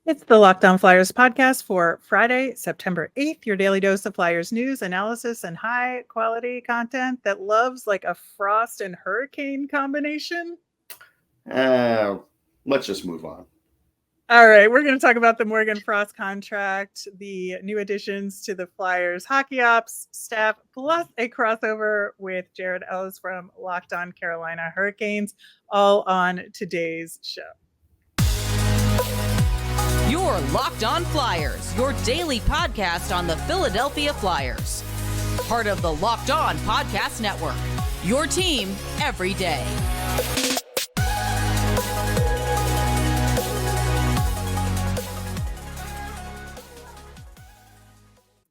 It's the Locked On Flyers podcast for Friday, September 8th, your daily dose of Flyers news, analysis, and high quality content that loves like a frost and hurricane combination. Let's just move on. All right, we're going to talk about the Morgan Frost contract, the new additions to the Flyers hockey ops staff, plus a crossover with Jared Ellis from Locked On Carolina Hurricanes, all on today's show. You're Locked On Flyers, your daily podcast on the Philadelphia Flyers. Part of the Locked On Podcast Network, your team every day.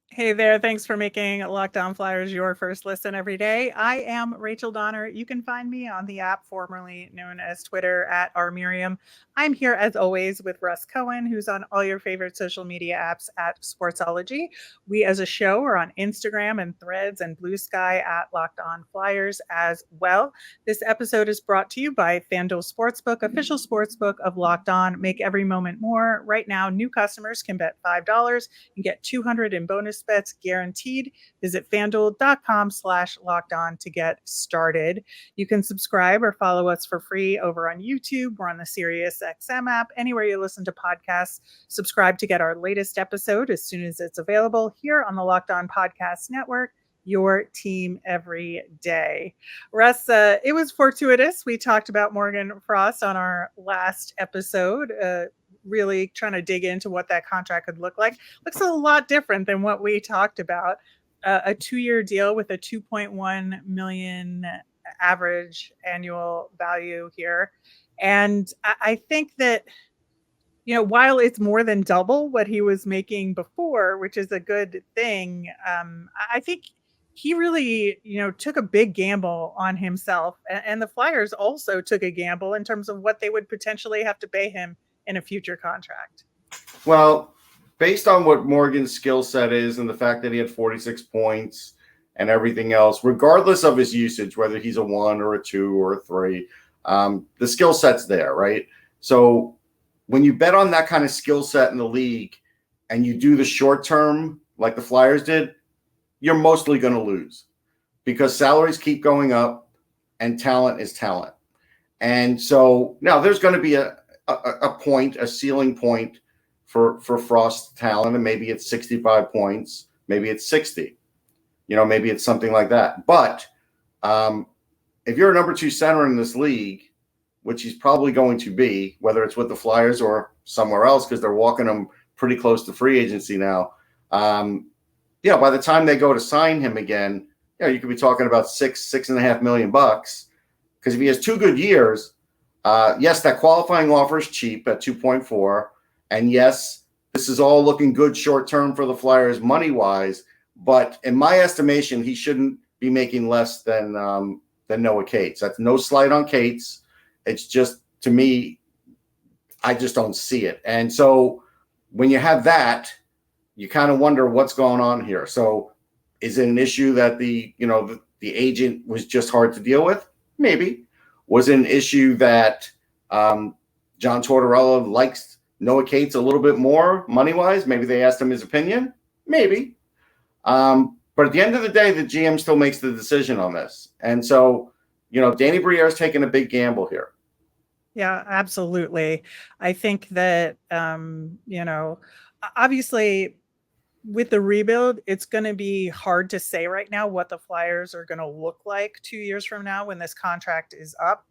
Hey there, thanks for making Locked On Flyers your first listen every day. I am Rachel Donner. You can find me on the app formerly known as Twitter at @rmiriam. I'm here as always with Russ Cohen, who's on all your favorite social media apps at Sportsology. We as a show are on Instagram and Threads and Blue Sky at Locked On Flyers as well. This episode is brought to you by FanDuel Sportsbook, official sportsbook of Locked On. Make every moment more. Right now, new customers can bet $5 and get $200 in bonus bets guaranteed. Visit fanduel.com/lockedon to get started. You can subscribe or follow us for free over on YouTube. We're on the SiriusXM app, anywhere you listen to podcasts. Subscribe to get our latest episode as soon as it's available here on the Locked On Podcast Network, your team every day. Russ, it was fortuitous. We talked about Morgan Frost on our last episode, really trying to dig into what that contract could look like. Looks a lot different than what we talked about. A 2-year deal with a $2.1 million average annual value here. And I think that, while it's more than double what he was making before, which is a good thing, I think he really, took a big gamble on himself. And the Flyers also took a gamble in terms of what they would potentially have to pay him in a future contract. Well, based on what Morgan's skill set is and the fact that he had 46 points and everything else, regardless of his usage, whether he's a 1 or a 2 or a 3, the skill set's there, right? So when you bet on that kind of skill set in the league and you do the short term like the Flyers did, you're mostly going to lose because salaries keep going up and talent is talent. And so now there's going to be a ceiling point for Frost's talent, and maybe it's 65 points, maybe it's 60, maybe it's something like that. But if you're a number 2 center in this league, which he's probably going to be, whether it's with the Flyers or somewhere else, because they're walking him pretty close to free agency now. By the time they go to sign him again, you could be talking about $6.5 million. Because if he has 2 good years, yes, that qualifying offer is cheap at 2.4. And yes, this is all looking good short term for the Flyers money wise. But in my estimation, he shouldn't be making less than Noah Cates. That's no slight on Cates. It's just, to me, I just don't see it. And so when you have that, you kind of wonder what's going on here. So is it an issue that the agent was just hard to deal with? Maybe. Was it an issue that John Tortorella likes Noah Cates a little bit more money-wise? Maybe they asked him his opinion? Maybe. But at the end of the day, the GM still makes the decision on this. And so, Danny Briere's taking a big gamble here. Yeah, absolutely. I think that, obviously with the rebuild, it's going to be hard to say right now what the Flyers are going to look like 2 years from now when this contract is up.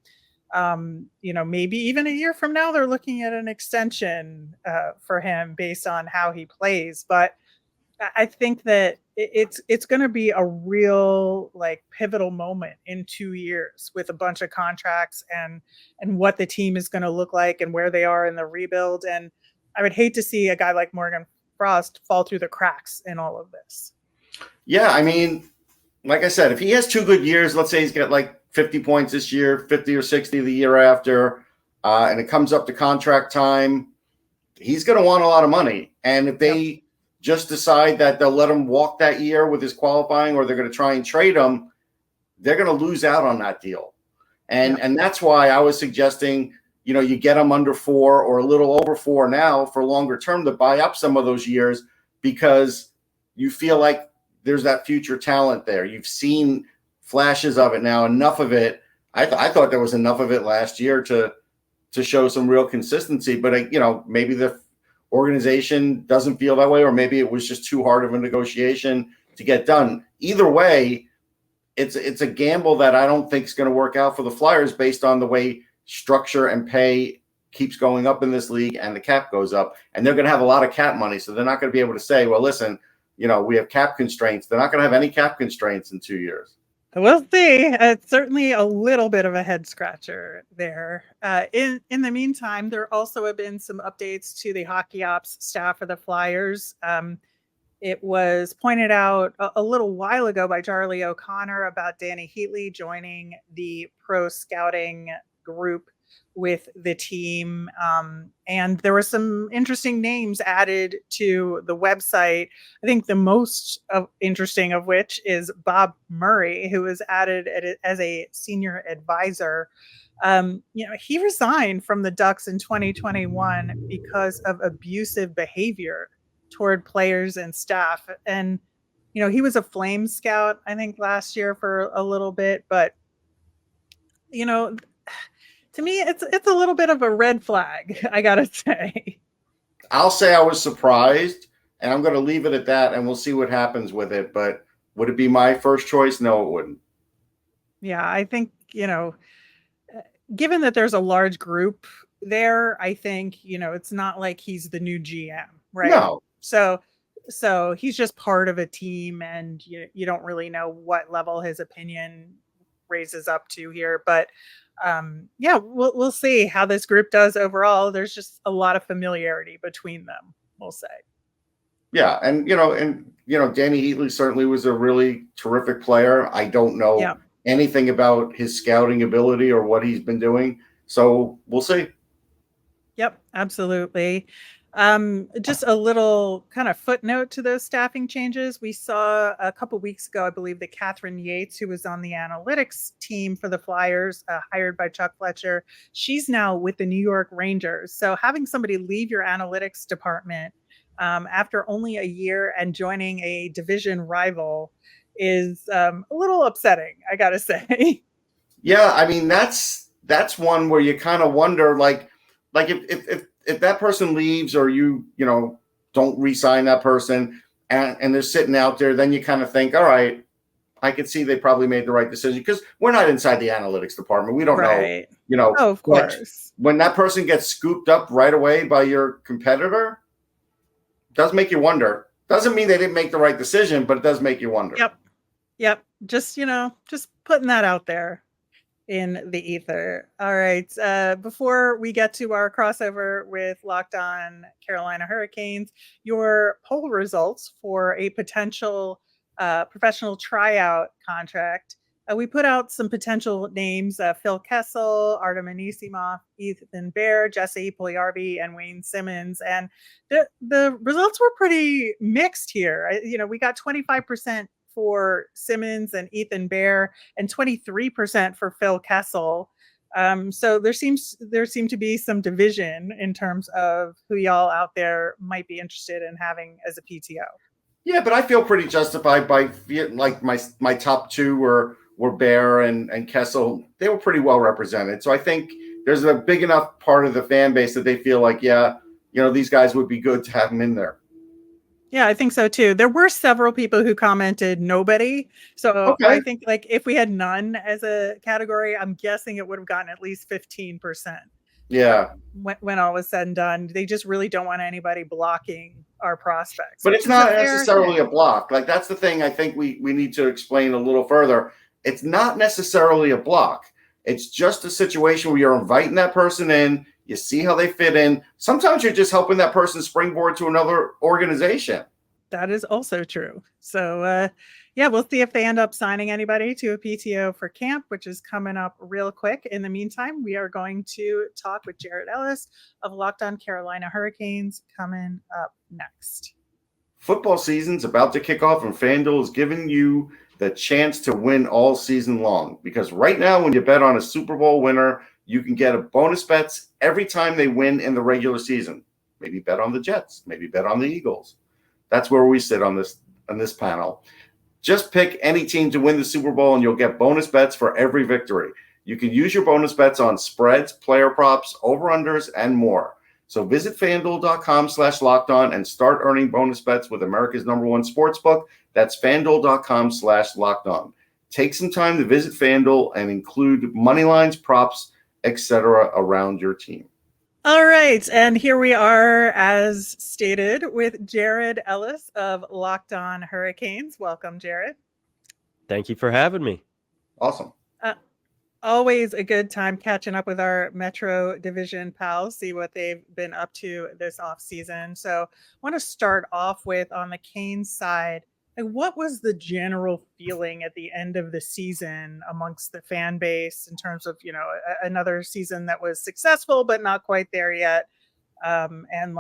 Maybe even a year from now, they're looking at an extension for him based on how he plays. But I think that it's going to be a real pivotal moment in 2 years with a bunch of contracts and what the team is going to look like and where they are in the rebuild. And I would hate to see a guy like Morgan Frost fall through the cracks in all of this. Yeah, I mean, like I said, if he has 2 good years, let's say he's got 50 points this year, 50 or 60 the year after, and it comes up to contract time, he's going to want a lot of money. And if they just decide that they'll let him walk that year with his qualifying, or they're going to try and trade him, they're going to lose out on that deal. And that's why I was suggesting you get them under 4 or a little over 4 now for longer term to buy up some of those years because you feel like there's that future talent there. You've seen flashes of it now, enough of it. I thought there was enough of it last year to show some real consistency, but maybe the organization doesn't feel that way, or maybe it was just too hard of a negotiation to get done. Either way, it's a gamble that I don't think is going to work out for the Flyers based on the way structure and pay keeps going up in this league and the cap goes up, and they're going to have a lot of cap money. So they're not going to be able to say, well, listen, we have cap constraints. They're not going to have any cap constraints in 2 years. We'll see. It's certainly a little bit of a head scratcher there. In the meantime, there also have been some updates to the hockey ops staff of the Flyers. It was pointed out a little while ago by Charlie O'Connor about Danny Heatley joining the pro scouting group with the team. And there were some interesting names added to the website. I think the most interesting of which is Bob Murray, who was added as a senior advisor. He resigned from the Ducks in 2021 because of abusive behavior toward players and staff. And, he was a flame scout, I think, last year for a little bit, but, to me, it's a little bit of a red flag, I gotta say. I'll say I was surprised, and I'm going to leave it at that, and we'll see what happens with it. But would it be my first choice? No, it wouldn't. Yeah, I think, given that there's a large group there, I think, it's not like he's the new GM, right? No. So he's just part of a team, and you don't really know what level his opinion raises up to here. But we'll see how this group does overall. There's just a lot of familiarity between them, we'll say. Yeah, and Danny Heatley certainly was a really terrific player. I don't know anything about his scouting ability or what he's been doing, so we'll see. Yep, absolutely. Just a little kind of footnote to those staffing changes. We saw a couple weeks ago, I believe, that Catherine Yates, who was on the analytics team for the Flyers, hired by Chuck Fletcher, she's now with the New York Rangers. So having somebody leave your analytics department after only a year and joining a division rival is a little upsetting, I gotta say. Yeah, I mean that's one where you kind of wonder, like if that person leaves or you don't re-sign that person and they're sitting out there, then you kind of think, all right, I could see they probably made the right decision, because we're not inside the analytics department. We don't know. Oh, of course. When that person gets scooped up right away by your competitor, it does make you wonder. Doesn't mean they didn't make the right decision, but it does make you wonder. Yep. Just putting that out there in the ether. All right. Before we get to our crossover with Locked On Carolina Hurricanes, your poll results for a potential professional tryout contract. We put out some potential names: Phil Kessel, Artem Anisimov, Ethan Bear, Jesse Puljujärvi, and Wayne Simmons. And the results were pretty mixed here. We got 25% for Simmons and Ethan Bear, and 23% for Phil Kessel. So there seemed to be some division in terms of who y'all out there might be interested in having as a PTO. Yeah, but I feel pretty justified by, like, my top two were Bear and Kessel. They were pretty well represented. So I think there's a big enough part of the fan base that they feel like, these guys would be good to have them in there. Yeah, I think so too. There were several people who commented nobody. So okay. I think, like, if we had none as a category, I'm guessing it would have gotten at least 15%. Yeah. When all was said and done, they just really don't want anybody blocking our prospects. But it's not necessarily a block. Like, that's the thing I think we need to explain a little further. It's not necessarily a block. It's just a situation where you're inviting that person in. You see how they fit in. Sometimes you're just helping that person springboard to another organization. That is also true. So, we'll see if they end up signing anybody to a PTO for camp, which is coming up real quick. In the meantime, we are going to talk with Jared Ellis of Locked On Carolina Hurricanes coming up next. Football season's about to kick off, and FanDuel is giving you the chance to win all season long. Because right now, when you bet on a Super Bowl winner, you can get a bonus bets every time they win in the regular season. Maybe bet on the Jets, maybe bet on the Eagles. That's where we sit on this panel. Just pick any team to win the Super Bowl, and you'll get bonus bets for every victory. You can use your bonus bets on spreads, player props, over-unders, and more. So visit FanDuel.com/LockedOn and start earning bonus bets with America's #1 sportsbook. That's FanDuel.com/LockedOn. Take some time to visit FanDuel and include money lines, props, etc. around your team. All right, and here we are, as stated, with Jared Ellis of Locked On Hurricanes. Welcome, Jared. Thank you for having me. Awesome. Always a good time catching up with our Metro Division pals, see what they've been up to this offseason. So I want to start off with, on the Canes side, what was the general feeling at the end of the season amongst the fan base in terms of, another season that was successful but not quite there yet? And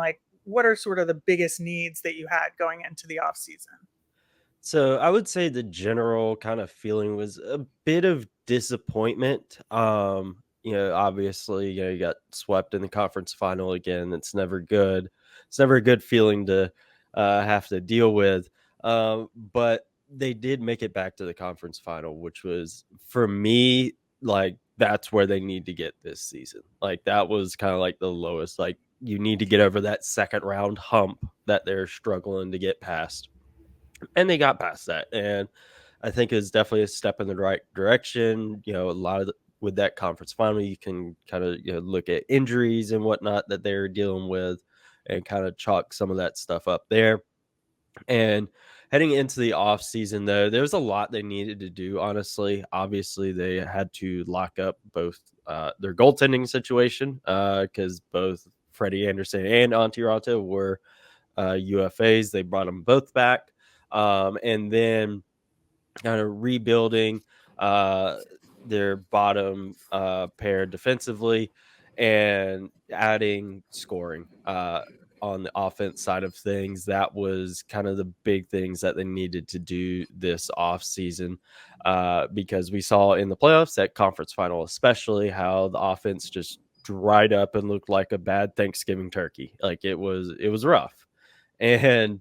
what are sort of the biggest needs that you had going into the offseason? So I would say the general kind of feeling was a bit of disappointment. Obviously, you got swept in the conference final again. It's never good. It's never a good feeling to have to deal with. But they did make it back to the conference final, which was, for me, that's where they need to get this season. That was kind of the lowest. You need to get over that second round hump that they're struggling to get past. And they got past that. And I think it's definitely a step in the right direction. A lot of with that conference final, you can kind of look at injuries and whatnot that they're dealing with and kind of chalk some of that stuff up there. And heading into the off season, though, there was a lot they needed to do. Honestly, obviously, they had to lock up both their goaltending situation because both Freddie Anderson and Antti Raanta were UFAs. They brought them both back, and then kind of rebuilding their bottom pair defensively and adding scoring on the offense side of things. That was kind of the big things that they needed to do this offseason because we saw in the playoffs, that conference final especially, how the offense just dried up and looked like a bad Thanksgiving turkey. It was rough. And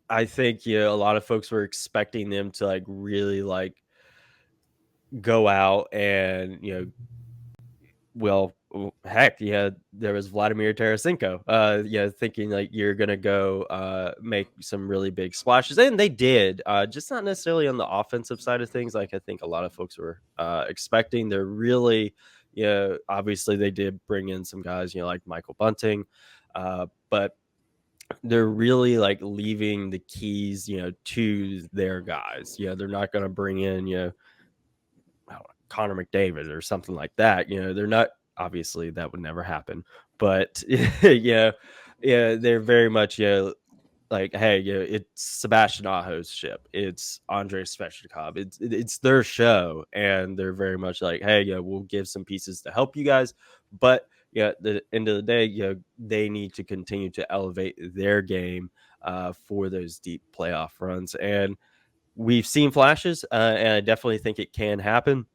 I think a lot of folks were expecting them to really go out and there was Vladimir Tarasenko thinking you're gonna go make some really big splashes, and they did, just not necessarily on the offensive side of things I think a lot of folks were expecting. They're really obviously they did bring in some guys like Michael Bunting, but they're really leaving the keys to their guys. They're not going to bring in Connor McDavid or something like that. They're not, obviously that would never happen, but they're very much hey, it's Sebastian Aho's ship, it's Andrei Svechnikov, it's their show, and they're very much hey, we'll give some pieces to help you guys, but at the end of the day, they need to continue to elevate their game for those deep playoff runs. And we've seen flashes, and I definitely think it can happen.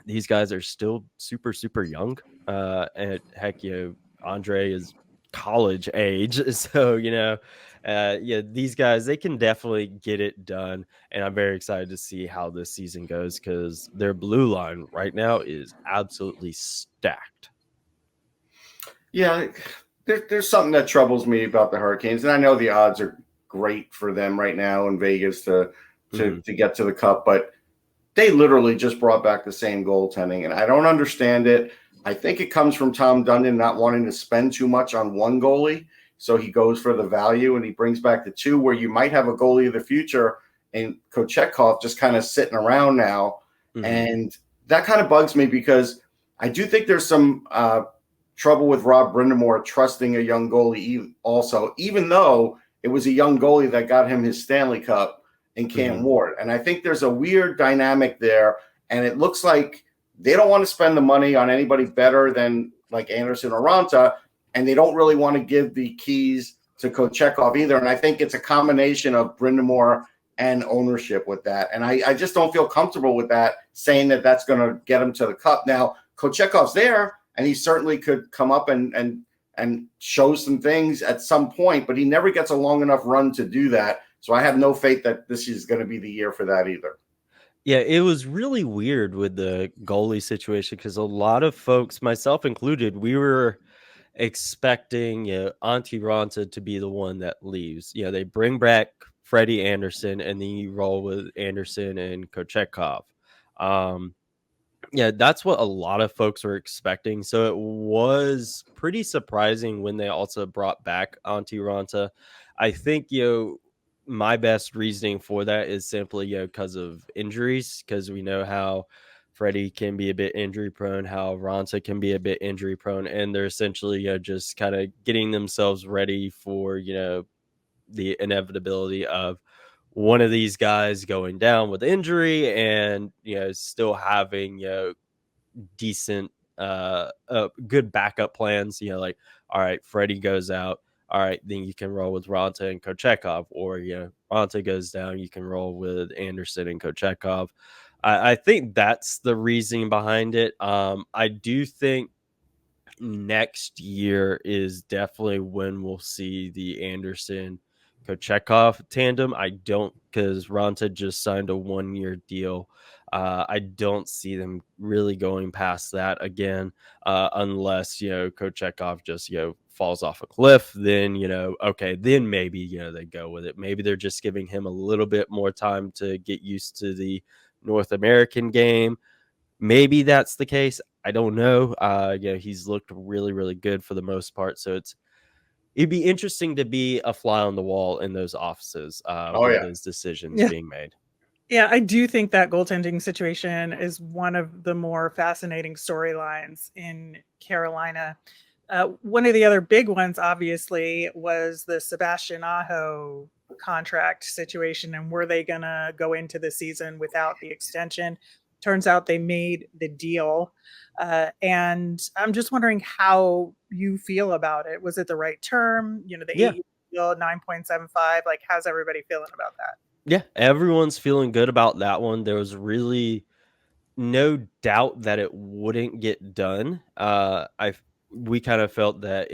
These guys are still super, super young. And heck, Andre is college age. So, these guys, they can definitely get it done. And I'm very excited to see how this season goes because their blue line right now is absolutely stacked. Yeah, there's something that troubles me about the Hurricanes, and I know the odds are great for them right now in Vegas to get to the Cup, but they literally just brought back the same goaltending, and I don't understand it. I think it comes from Tom Dundon not wanting to spend too much on one goalie, so he goes for the value, and he brings back the two, where you might have a goalie of the future, and Kochetkov just kind of sitting around now, and that kind of bugs me because I do think there's some trouble with Rob Brind'Amour trusting a young goalie also, even though it was a young goalie that got him his Stanley Cup in Cam Ward. And I think there's a weird dynamic there, and it looks like they don't want to spend the money on anybody better than Anderson or Raanta, and they don't really want to give the keys to Kochetkov either. And I think it's a combination of Brind'Amour and ownership with that. And I just don't feel comfortable with that, saying that that's going to get him to the cup. Now, Kochekov's there, and he certainly could come up and show some things at some point, but he never gets a long enough run to do that. So I have no faith that this is going to be the year for that either. Yeah, it was really weird with the goalie situation because a lot of folks, myself included, we were expecting Antti Raanta to be the one that leaves. They bring back Freddie Anderson, and then you roll with Anderson and Kochekov. That's what a lot of folks were expecting. So it was pretty surprising when they also brought back Antti Raanta. I think, my best reasoning for that is simply, because of injuries, because we know how Freddie can be a bit injury prone, how Raanta can be a bit injury prone, and they're essentially, just kind of getting themselves ready for, the inevitability of one of these guys going down with injury and, still having, decent, good backup plans, like, all right, Freddie goes out. All right, then you can roll with Raanta and Kochekov, or Raanta goes down, you can roll with Anderson and Kochekov. I think that's the reasoning behind it. I do think next year is definitely when we'll see the Anderson Kochekov tandem. I don't, because Raanta just signed a 1-year deal. I don't see them really going past that again, unless Kochekov just falls off a cliff. Then okay, then maybe they go with it. Maybe they're just giving him a little bit more time to get used to the North American game. Maybe that's the case. I don't know. He's looked really, really good for the most part. So it'd be interesting to be a fly on the wall in those offices with those decisions being made. Yeah, I do think that goaltending situation is one of the more fascinating storylines in Carolina. One of the other big ones, obviously, was the Sebastian Aho contract situation, and were they going to go into the season without the extension? Turns out they made the deal. And I'm just wondering how you feel about it. Was it the right term? The 8-year deal, 9.75. Like, how's everybody feeling about that? Yeah, everyone's feeling good about that one. There was really no doubt that it wouldn't get done. We kind of felt that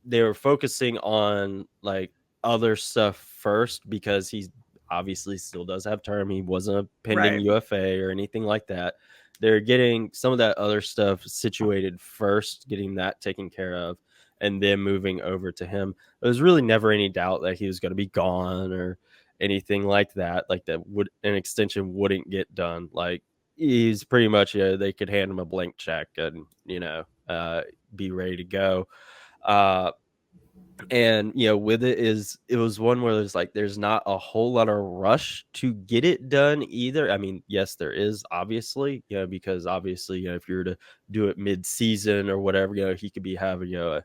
they were focusing on like other stuff first, because he obviously still does have term. He wasn't a pending UFA or anything like that. They're getting some of that other stuff situated first, getting that taken care of, and then moving over to him. There was really never any doubt that he was going to be gone or anything like that. Like that an extension wouldn't get done. Like he's pretty much, they could hand him a blank check and, be ready to go. And with it was one where there's not a whole lot of rush to get it done either. I mean, yes, there is, obviously, because obviously, if you were to do it mid-season or whatever, he could be having a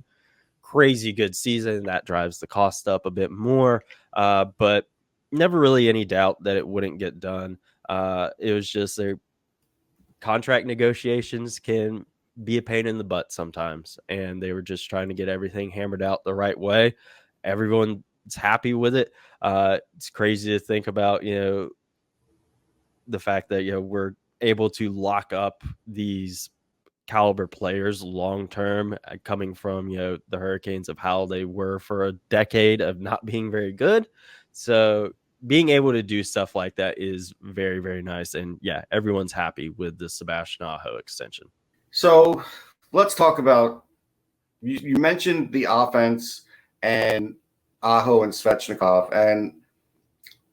crazy good season, that drives the cost up a bit more. But never really any doubt that it wouldn't get done. It was just their contract negotiations can be a pain in the butt sometimes, and they were just trying to get everything hammered out the right way. Everyone's happy with it. It's crazy to think about, the fact that, we're able to lock up these caliber players long term, coming from, the Hurricanes, of how they were for a decade of not being very good. So being able to do stuff like that is very, very nice. And yeah, everyone's happy with the Sebastian Aho extension. So let's talk about, you mentioned the offense and Aho and Svechnikov. And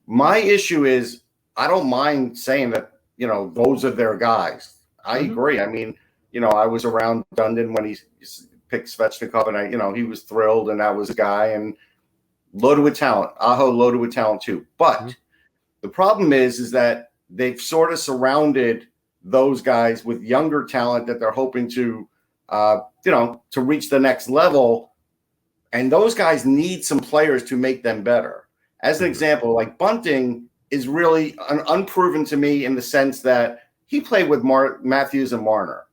my issue is, I don't mind saying that, those are their guys. I agree. I mean, I was around Dundon when he picked Svechnikov, and he was thrilled, and that was a guy, and loaded with talent. Aho loaded with talent too. But the problem is that they've sort of surrounded those guys with younger talent that they're hoping to, to reach the next level. And those guys need some players to make them better. As an example, like Bunting is really unproven to me in the sense that he played with Matthews and Marner.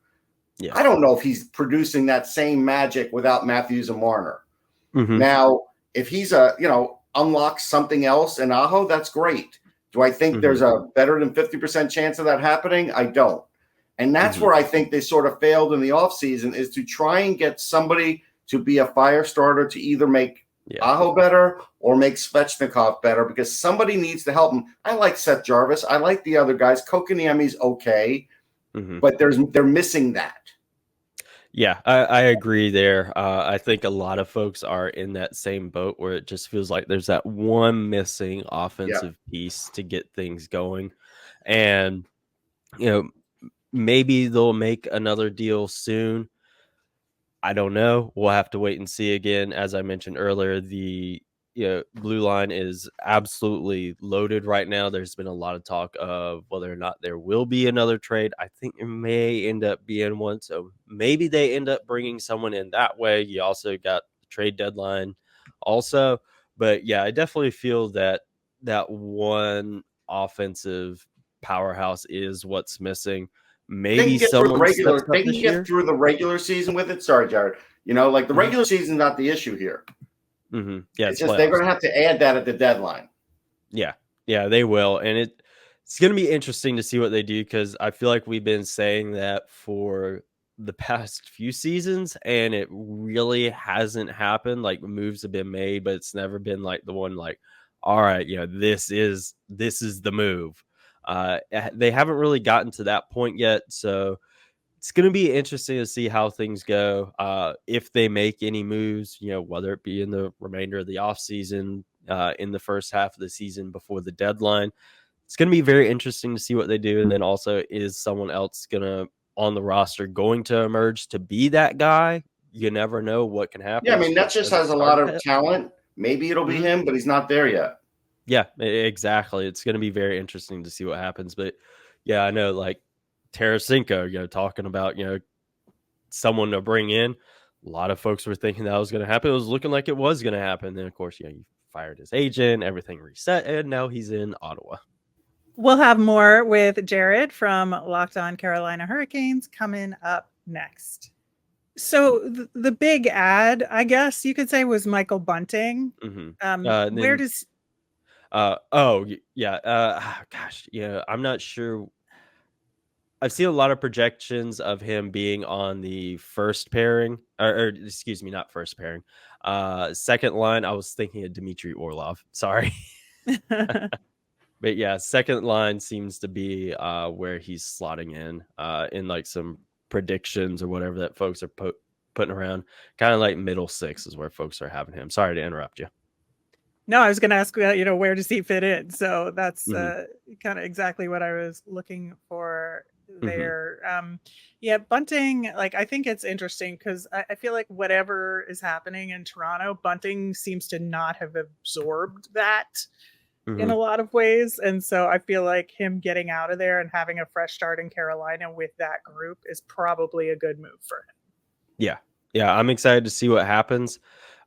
Yeah. I don't know if he's producing that same magic without Matthews and Marner. Now, if he's unlocks something else in Aho, that's great. Do I think there's a better than 50% chance of that happening? I don't. And that's where I think they sort of failed in the offseason, is to try and get somebody to be a fire starter to either make Aho better or make Svechnikov better, because somebody needs to help him. I like Seth Jarvis. I like the other guys. Kokaniemi's okay, but they're missing that. Yeah, I agree there. I think a lot of folks are in that same boat where it just feels like there's that one missing offensive piece to get things going. And, maybe they'll make another deal soon. I don't know. We'll have to wait and see. Again, as I mentioned earlier, the blue line is absolutely loaded right now. There's been a lot of talk of whether or not there will be another trade. I think there may end up being one. So maybe they end up bringing someone in that way. You also got the trade deadline also. But yeah, I definitely feel that one offensive powerhouse is what's missing. Maybe someone steps up they can this get year. through the regular season with it. Sorry, Jared. The regular season is not the issue here. Yeah, it's just they're going to have to add that at the deadline. Yeah, they will, and it's going to be interesting to see what they do, because I feel like we've been saying that for the past few seasons, and it really hasn't happened. Like, moves have been made, but it's never been like the one like, all right, this is the move. They haven't really gotten to that point yet, so it's going to be interesting to see how things go. If they make any moves, whether it be in the remainder of the offseason, in the first half of the season before the deadline, it's going to be very interesting to see what they do. And then also, is someone else on the roster going to emerge to be that guy? You never know what can happen. Yeah, I mean, that just has a lot of talent. Maybe it'll be him, but he's not there yet. Yeah, exactly. It's going to be very interesting to see what happens. But yeah, I know, like Tarasenko, talking about, someone to bring in. A lot of folks were thinking that was going to happen. It was looking like it was going to happen. Then, of course, he fired his agent, everything reset, and now he's in Ottawa. We'll have more with Jared from Locked On Carolina Hurricanes coming up next. So the big ad, I guess you could say, was Michael Bunting. Where does... I'm not sure. I've seen a lot of projections of him being on the first pairing, or excuse me, not first pairing. Second line, I was thinking of Dmitry Orlov. Sorry. But yeah, second line seems to be where he's slotting in like some predictions or whatever that folks are putting around. Kind of like middle six is where folks are having him. Sorry to interrupt you. No, I was going to ask, where does he fit in? So that's kind of exactly what I was looking for there. Bunting, I think it's interesting because I feel like whatever is happening in Toronto, Bunting seems to not have absorbed that in a lot of ways. And so I feel like him getting out of there and having a fresh start in Carolina with that group is probably a good move for him. Yeah, I'm excited to see what happens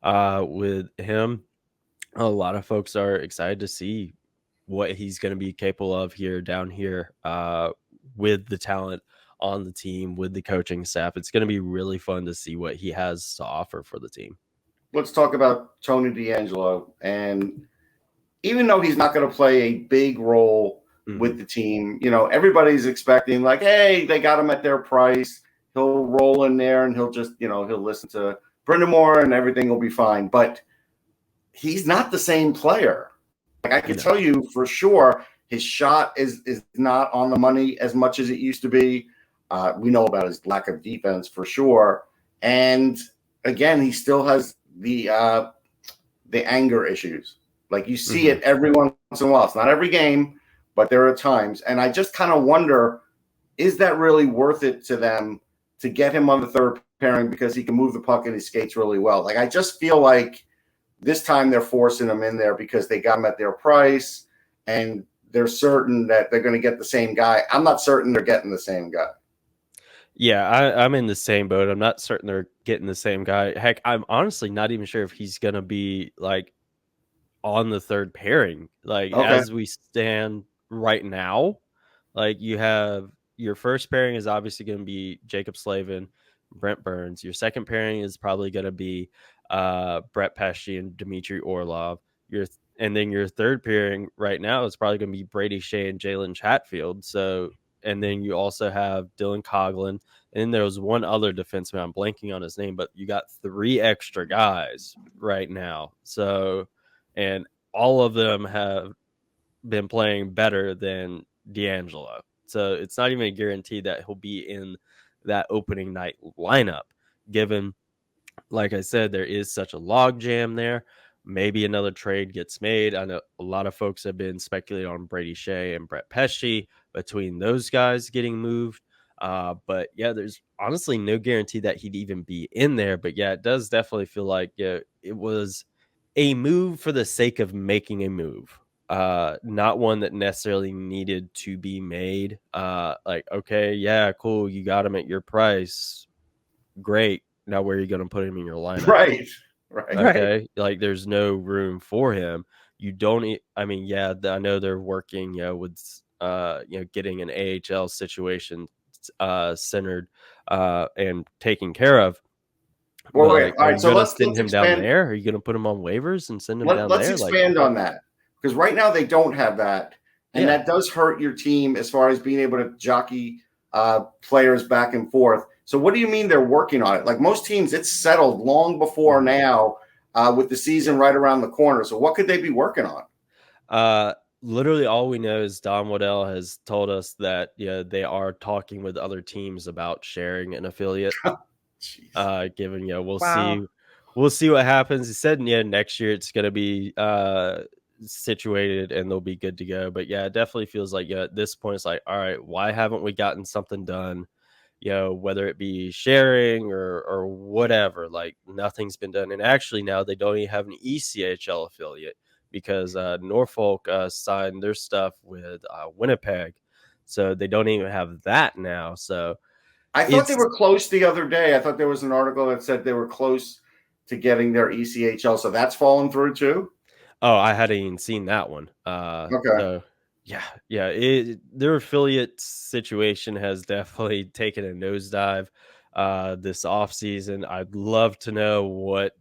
with him. A lot of folks are excited to see what he's going to be capable of down here with the talent on the team, with the coaching staff. It's going to be really fun to see what he has to offer for the team. Let's talk about Tony DeAngelo. And even though he's not going to play a big role with the team, everybody's expecting like, hey, they got him at their price. He'll roll in there and he'll just, he'll listen to Brind'Amour and everything will be fine. But he's not the same player. I can tell you for sure his shot is not on the money as much as it used to be. We know about his lack of defense for sure. And again, he still has the anger issues. Like you see it every once in a while. It's not every game, but there are times. And I just kind of wonder, is that really worth it to them to get him on the third pairing because he can move the puck and he skates really well? I just feel like this time they're forcing him in there because they got him at their price and they're certain that they're going to get the same guy. I'm not certain they're getting the same guy. Yeah, I'm in the same boat. I'm not certain they're getting the same guy. Heck, I'm honestly not even sure if he's going to be on the third pairing. As we stand right now, you have your first pairing is obviously going to be Jacob Slavin, Brent Burns. Your second pairing is probably going to be Brett Pesce and Dmitry Orlov. your third pairing right now is probably going to be Brady Shea and Jalen Chatfield. So, and then you also have Dylan Coughlin, and then there was one other defenseman. I'm blanking on his name, but you got 3 extra guys right now. So, and all of them have been playing better than DeAngelo. So it's not even a guarantee that he'll be in that opening night lineup, given, like I said, there is such a log jam there. Maybe another trade gets made. I know a lot of folks have been speculating on Brady Shea and Brett Pesce between those guys getting moved. But yeah, there's honestly no guarantee that he'd even be in there. But yeah, it does definitely feel like it was a move for the sake of making a move. Not one that necessarily needed to be made. Like, okay, yeah, cool, you got him at your price. Great. Now where are you going to put him in your lineup? Right. Okay. Like there's no room for him. You don't, I mean, yeah, I know they're working, with, getting an AHL situation, centered, and taken care of. Well, But, wait. like, All are right. you So going to let's send him down expand. there? Are you going to put him on waivers and send him down Let's there? expand on that, because right now they don't have that, and Yeah. that does hurt your team as far as being able to jockey players back and forth. So what do you mean they're working on it? Like most teams, it's settled long before now, with the season right around the corner. So what could they be working on? Literally all we know is Don Waddell has told us that they are talking with other teams about sharing an affiliate. Given we'll see what happens. He said next year it's going to be situated and they'll be good to go. But yeah, it definitely feels like at this point it's like, all right, why haven't we gotten something done? Whether it be sharing or whatever, like nothing's been done. And actually now they don't even have an ECHL affiliate because Norfolk signed their stuff with Winnipeg, so they don't even have that now. So I thought they were close the other day. I thought there was an article that said they were close to getting their ECHL. So that's fallen through too? Oh, I hadn't even seen that one. Okay. So yeah. Their affiliate situation has definitely taken a nosedive this offseason. I'd love to know what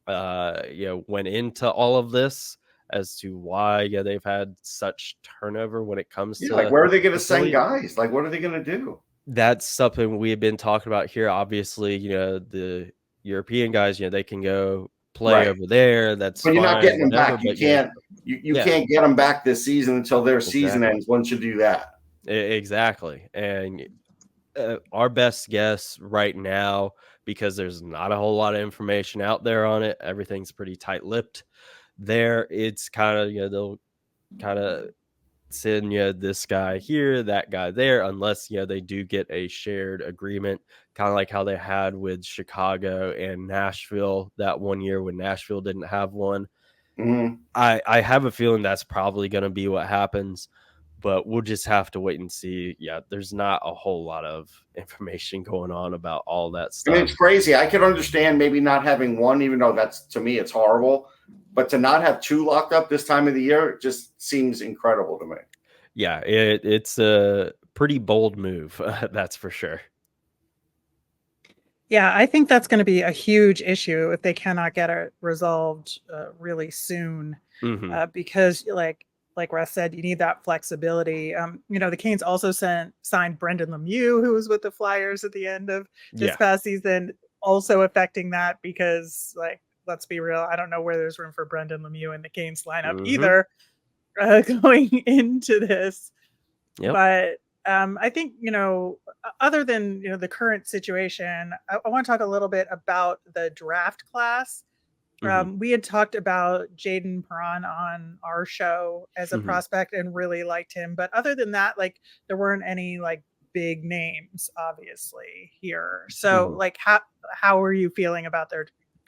went into all of this as to why they've had such turnover when it comes to like where are they going to send affiliate. guys? Like what are they going to do? That's something we have been talking about here. Obviously, the European guys, they can go play over there. That's but you're fine, not getting them whatever. back. You But can't. You can't get them back this season until their season Exactly. ends. Once you do that, Exactly. And our best guess right now, because there's not a whole lot of information out there on it, everything's pretty tight-lipped there. It's kind of they'll kind of send this guy here, that guy there, unless they do get a shared agreement, kind of like how they had with Chicago and Nashville that one year when Nashville didn't have one. Mm-hmm. I have a feeling that's probably going to be what happens, but we'll just have to wait and see. Yeah, there's not a whole lot of information going on about all that stuff. I mean, it's crazy. I could understand maybe not having one, even though that's, to me, it's horrible. But to not have 2 locked up this time of the year just seems incredible to me. Yeah, it's a pretty bold move, that's for sure. Yeah, I think that's going to be a huge issue if they cannot get it resolved really soon, because like Russ said, you need that flexibility. The Canes also signed Brendan Lemieux, who was with the Flyers at the end of this past season, also affecting that because, like, let's be real, I don't know where there's room for Brendan Lemieux in the Canes lineup either going into this. Yep. But I think, other than, the current situation, I want to talk a little bit about the draft class. We had talked about Jaden Perron on our show as a prospect and really liked him. But other than that, like, there weren't any like big names, obviously, here. So like, how are you feeling about their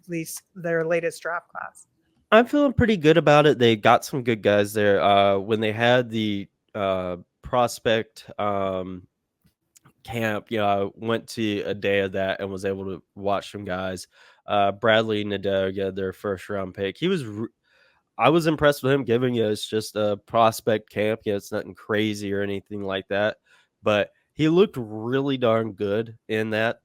latest draft class? I'm feeling pretty good about it. They got some good guys there. When they had the prospect camp, I went to a day of that and was able to watch some guys. Bradley Nadeau, their first round pick. I was impressed with him, given it's just a prospect camp. It's nothing crazy or anything like that, but he looked really darn good in that.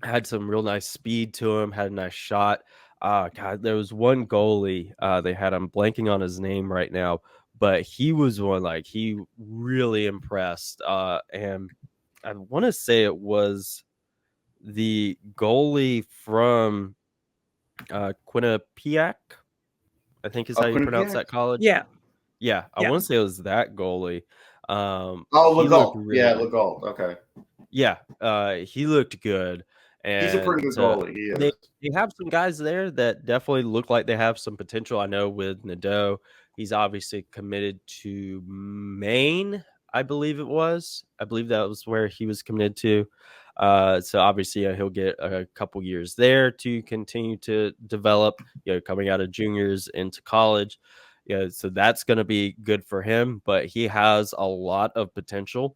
Had some real nice speed to him, had a nice shot. God, there was one goalie they had. I'm blanking on his name right now, but he was one, like, he really impressed. And I want to say it was the goalie from Quinnipiac, I think is how you pronounce Quinnipiac? that college. Yeah. Yeah, I Yeah. want to say it was that goalie. Oh, He looked Legault. really Yeah, good. Legault. Okay. Yeah, he looked good, He's a pretty and good so goalie. He they is. they have some guys there that definitely look like they have some potential. I know with Nadeau, he's obviously committed to Maine, I believe it was. I believe that was where he was committed to. So obviously, he'll get a couple years there to continue to develop, coming out of juniors into college. Yeah, so that's going to be good for him, but he has a lot of potential.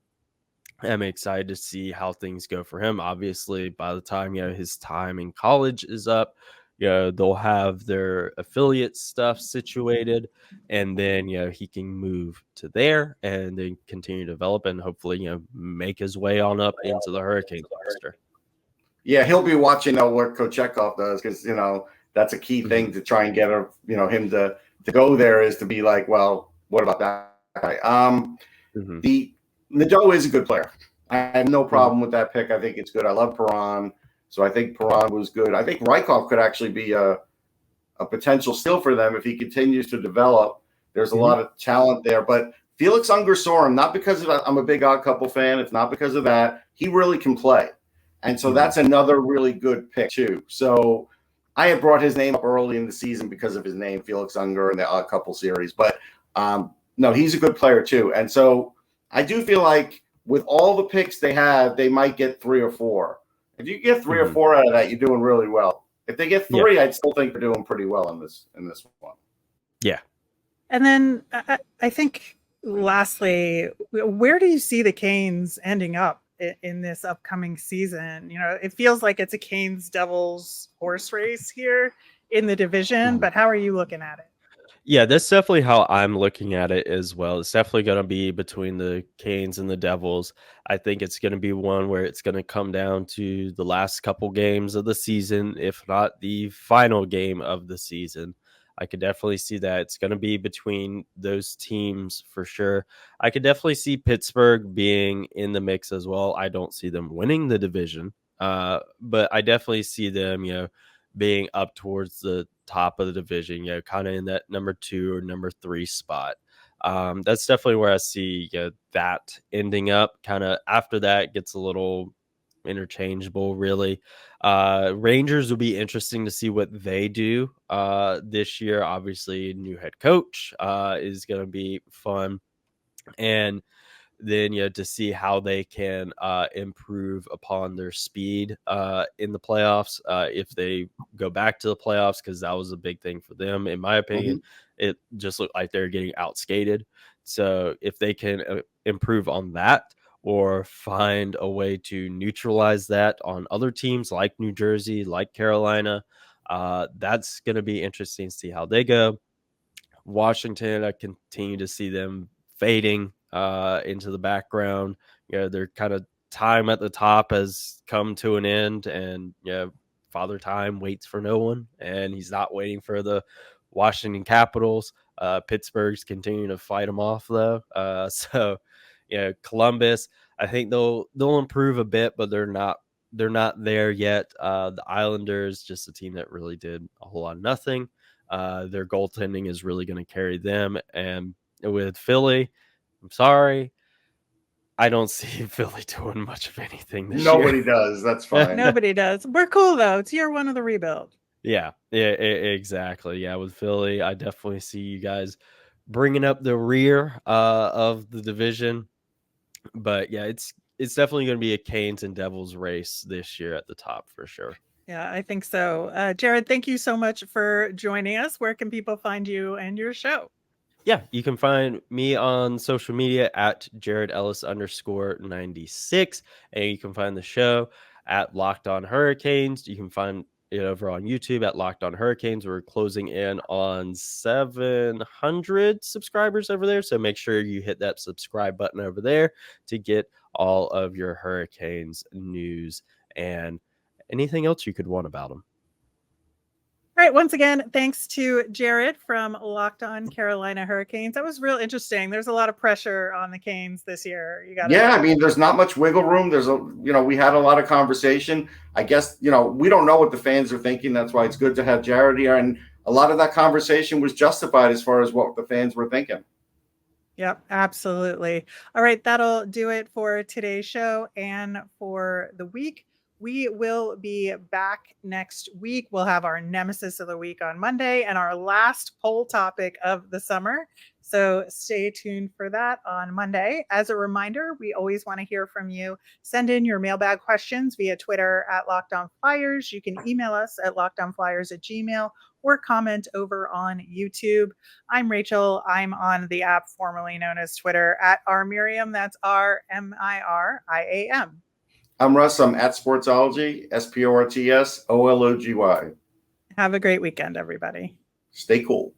I'm excited to see how things go for him. Obviously, by the time his time in college is up, they'll have their affiliate stuff situated, and then he can move to there and then continue to develop and hopefully make his way on up into the Hurricane roster. Yeah, he'll be watching what Kochetkov does because that's a key thing Mhm. to try and get him to go there is to be like, well, what about that guy? Mhm. The Nadeau is a good player. I have no Mhm. problem with that pick. I think it's good. I love Perron, so I think Perron was good. I think Rykov could actually be a potential steal for them if he continues to develop. There's a Mhm. lot of talent there, but Felix Unger-Sorum, not because of I'm a big Odd Couple fan. It's not because of that. He really can play, and so Mhm. that's another really good pick too. So I had brought his name up early in the season because of his name, Felix Unger, in the Odd Couple series. But no, he's a good player too, and so I do feel like with all the picks they have, they might get 3 or 4. If you get 3 or Mhm. 4 out of that, you're doing really well. If they get Yeah. 3, I'd still think they're doing pretty well in this one. Yeah. And then I think lastly, where do you see the Canes ending up in this upcoming season? It feels like it's a Canes Devils horse race here in the division, Mhm. but how are you looking at it? Yeah, that's definitely how I'm looking at it as well. It's definitely going to be between the Canes and the Devils. I think it's going to be one where it's going to come down to the last couple games of the season, if not the final game of the season. I could definitely see that it's going to be between those teams for sure. I could definitely see Pittsburgh being in the mix as well. I don't see them winning the division, but I definitely see them, being up towards the top of the division, kind of in that number 2 or number 3 spot. That's definitely where I see that ending up. Kind of after that gets a little interchangeable, really. Rangers will be interesting to see what they do this year. Obviously, new head coach is going to be fun. And then to see how they can improve upon their speed in the playoffs if they go back to the playoffs, because that was a big thing for them in my opinion. It just looked like they're getting outskated. So if they can improve on that or find a way to neutralize that on other teams like New Jersey, like Carolina, that's going to be interesting to see how they go. Washington, I continue to see them fading into the background. Their kind of time at the top has come to an end, and Father Time waits for no one, and he's not waiting for the Washington Capitals. Pittsburgh's continuing to fight them off though. So Columbus, I think they'll improve a bit, but they're not there yet. The Islanders, just a team that really did a whole lot of nothing. Their goaltending is really going to carry them. And with Philly, I'm sorry, I don't see Philly doing much of anything this Nobody year. does. That's fine. Nobody does. We're cool though. It's year 1 of the rebuild. Yeah, exactly. Yeah, with Philly, I definitely see you guys bringing up the rear of the division. But yeah, it's definitely going to be a Canes and Devils race this year at the top for sure. Yeah, I think so. Jared, thank you so much for joining us. Where can people find you and your show? Yeah, you can find me on social media at Jared Ellis _96. And you can find the show at Locked On Hurricanes. You can find it over on YouTube at Locked On Hurricanes. We're closing in on 700 subscribers over there. So make sure you hit that subscribe button over there to get all of your Hurricanes news and anything else you could want about them. All right. Once again, thanks to Jared from Locked On Carolina Hurricanes. That was real interesting. There's a lot of pressure on the Canes this year. Yeah, I mean, there's not much wiggle room. We had a lot of conversation. I guess, we don't know what the fans are thinking. That's why it's good to have Jared here. And a lot of that conversation was justified as far as what the fans were thinking. Yep, absolutely. All right, that'll do it for today's show and for the week. We will be back next week. We'll have our nemesis of the week on Monday and our last poll topic of the summer. So stay tuned for that on Monday. As a reminder, we always want to hear from you. Send in your mailbag questions via Twitter at Locked On Flyers. You can email us at lockedonflyers@gmail.com or comment over on YouTube. I'm Rachel. I'm on the app formerly known as Twitter at rmiriam. That's RMIRIAM. I'm Russ. I'm at Sportsology, SPORTSOLOGY. Have a great weekend, everybody. Stay cool.